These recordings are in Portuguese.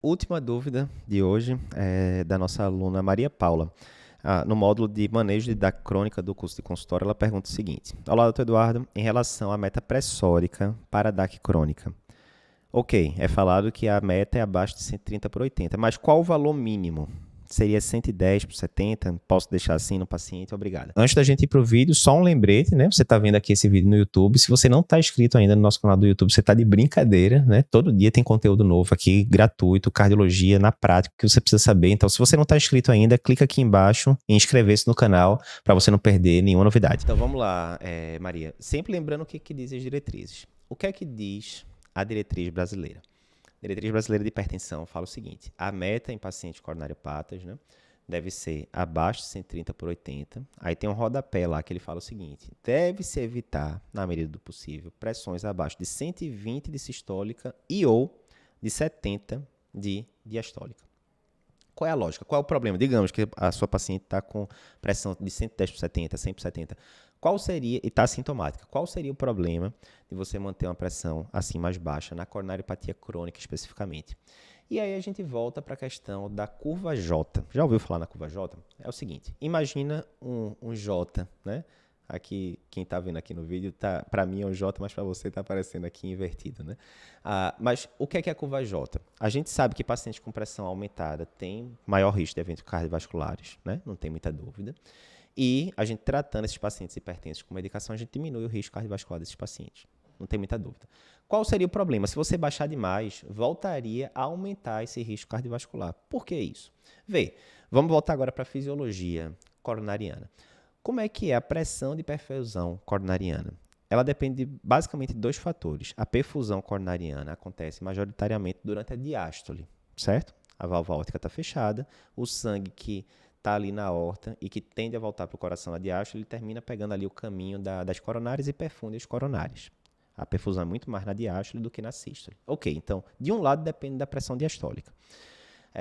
Última dúvida de hoje é da nossa aluna Maria Paula. No módulo de manejo da crônica do curso de consultório, ela pergunta o seguinte: Olá, doutor Eduardo, em relação à meta pressórica para a DAC crônica. Ok, é falado que a meta é abaixo de 130/80, mas qual o valor mínimo? Seria 110/70? Posso deixar assim no paciente? Obrigada. Antes da gente ir pro vídeo, só um lembrete, né? Você tá vendo aqui esse vídeo no YouTube. Se você não tá inscrito ainda no nosso canal do YouTube, você tá de brincadeira, né? Todo dia tem conteúdo novo aqui, gratuito, cardiologia, na prática, que você precisa saber. Então, se você não tá inscrito ainda, clica aqui embaixo em inscrever-se no canal para você não perder nenhuma novidade. Então, vamos lá, Maria. Sempre lembrando o que dizem as diretrizes. O que é que diz a diretriz brasileira? A diretriz brasileira de hipertensão fala o seguinte: a meta em pacientes coronariopatas, né, deve ser abaixo de 130/80. Aí tem um rodapé lá que ele fala o seguinte: deve-se evitar, na medida do possível, pressões abaixo de 120 de sistólica e ou de 70 de diastólica. Qual é a lógica? Qual é o problema? Digamos que a sua paciente está com pressão de 110/70, 100/70. Qual seria, e está assintomática, qual seria o problema de você manter uma pressão assim mais baixa na coronariopatia crônica especificamente? E aí a gente volta para a questão da curva J. Já ouviu falar na curva J? É o seguinte: imagina um J, né? Aqui, quem está vendo aqui no vídeo, para mim é um J, mas para você está aparecendo aqui invertido, né? Mas o que é a curva J? A gente sabe que pacientes com pressão aumentada têm maior risco de eventos cardiovasculares, né? Não tem muita dúvida. E a gente tratando esses pacientes hipertensos com medicação, a gente diminui o risco cardiovascular desses pacientes. Não tem muita dúvida. Qual seria o problema? Se você baixar demais, voltaria a aumentar esse risco cardiovascular. Por que isso? Vamos voltar agora para a fisiologia coronariana. Como é que é a pressão de perfusão coronariana? Ela depende basicamente de dois fatores. A perfusão coronariana acontece majoritariamente durante a diástole, certo? A válvula aórtica está fechada, o sangue que está ali na aorta e que tende a voltar para o coração na diástole, ele termina pegando ali o caminho das coronárias e perfunde as coronárias. A perfusão é muito mais na diástole do que na sístole. Ok, então, de um lado depende da pressão diastólica,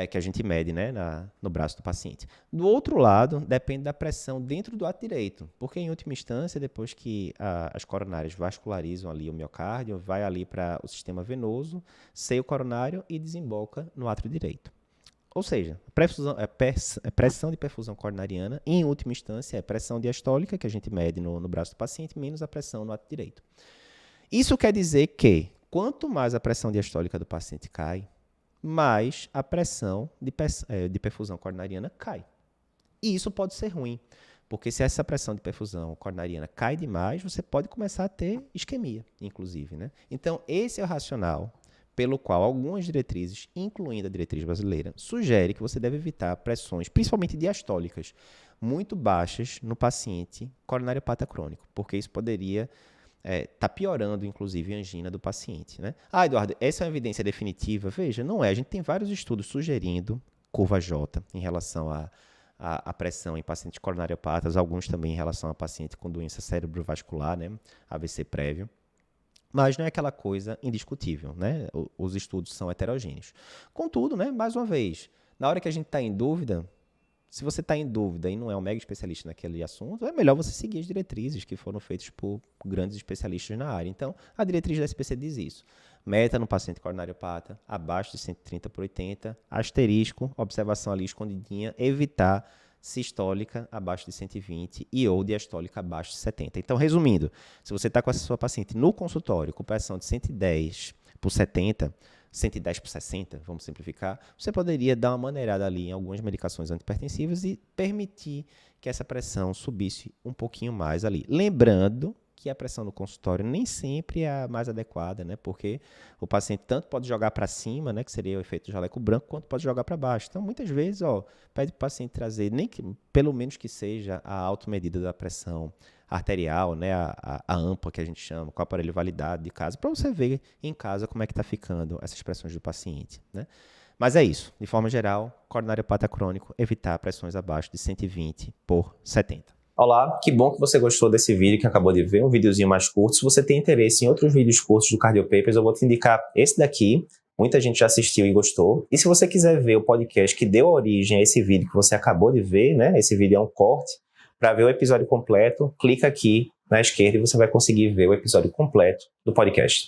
que a gente mede, né, no braço do paciente. Do outro lado, depende da pressão dentro do ato direito, porque em última instância, depois que as coronárias vascularizam ali o miocárdio, vai ali para o sistema venoso, seio coronário e desemboca no átrio direito. Ou seja, pressão de perfusão coronariana, em última instância, é pressão diastólica, que a gente mede no braço do paciente, menos a pressão no ato direito. Isso quer dizer que, quanto mais a pressão diastólica do paciente cai, mais a pressão de perfusão coronariana cai. E isso pode ser ruim, porque se essa pressão de perfusão coronariana cai demais, você pode começar a ter isquemia, inclusive, né? Então, esse é o racional pelo qual algumas diretrizes, incluindo a diretriz brasileira, sugere que você deve evitar pressões, principalmente diastólicas, muito baixas no paciente coronariopata crônico, porque isso poderia tá piorando, inclusive, a angina do paciente, né? Eduardo, essa é uma evidência definitiva? Veja, não é. A gente tem vários estudos sugerindo curva J em relação à pressão em pacientes coronariopatas, alguns também em relação a paciente com doença cerebrovascular, né? AVC prévio. Mas não é aquela coisa indiscutível, né? Os estudos são heterogêneos. Contudo, né, mais uma vez, na hora que a gente está em dúvida, se você está em dúvida e não é um mega especialista naquele assunto, é melhor você seguir as diretrizes que foram feitas por grandes especialistas na área. Então, a diretriz da SPC diz isso. Meta no paciente coronariopata, abaixo de 130/80, asterisco, observação ali escondidinha, evitar sistólica abaixo de 120 e ou diastólica abaixo de 70. Então, resumindo, se você está com essa sua paciente no consultório com pressão de 110/70, 110/60, vamos simplificar, você poderia dar uma maneirada ali em algumas medicações antihipertensivas e permitir que essa pressão subisse um pouquinho mais ali. Lembrando que a pressão no consultório nem sempre é a mais adequada, né? Porque o paciente tanto pode jogar para cima, né, que seria o efeito do jaleco branco, quanto pode jogar para baixo. Então, muitas vezes, pede para o paciente trazer, nem que, pelo menos que seja a automedida da pressão arterial, né, a AMPA que a gente chama, com o aparelho validado de casa, para você ver em casa como é que está ficando essas pressões do paciente, né? Mas é isso, de forma geral, coronariopata crônico, evitar pressões abaixo de 120/70. Olá, que bom que você gostou desse vídeo que acabou de ver, um videozinho mais curto. Se você tem interesse em outros vídeos curtos do Cardiopapers, eu vou te indicar esse daqui. Muita gente já assistiu e gostou. E se você quiser ver o podcast que deu origem a esse vídeo que você acabou de ver, né? Esse vídeo é um corte. Para ver o episódio completo, clica aqui na esquerda e você vai conseguir ver o episódio completo do podcast.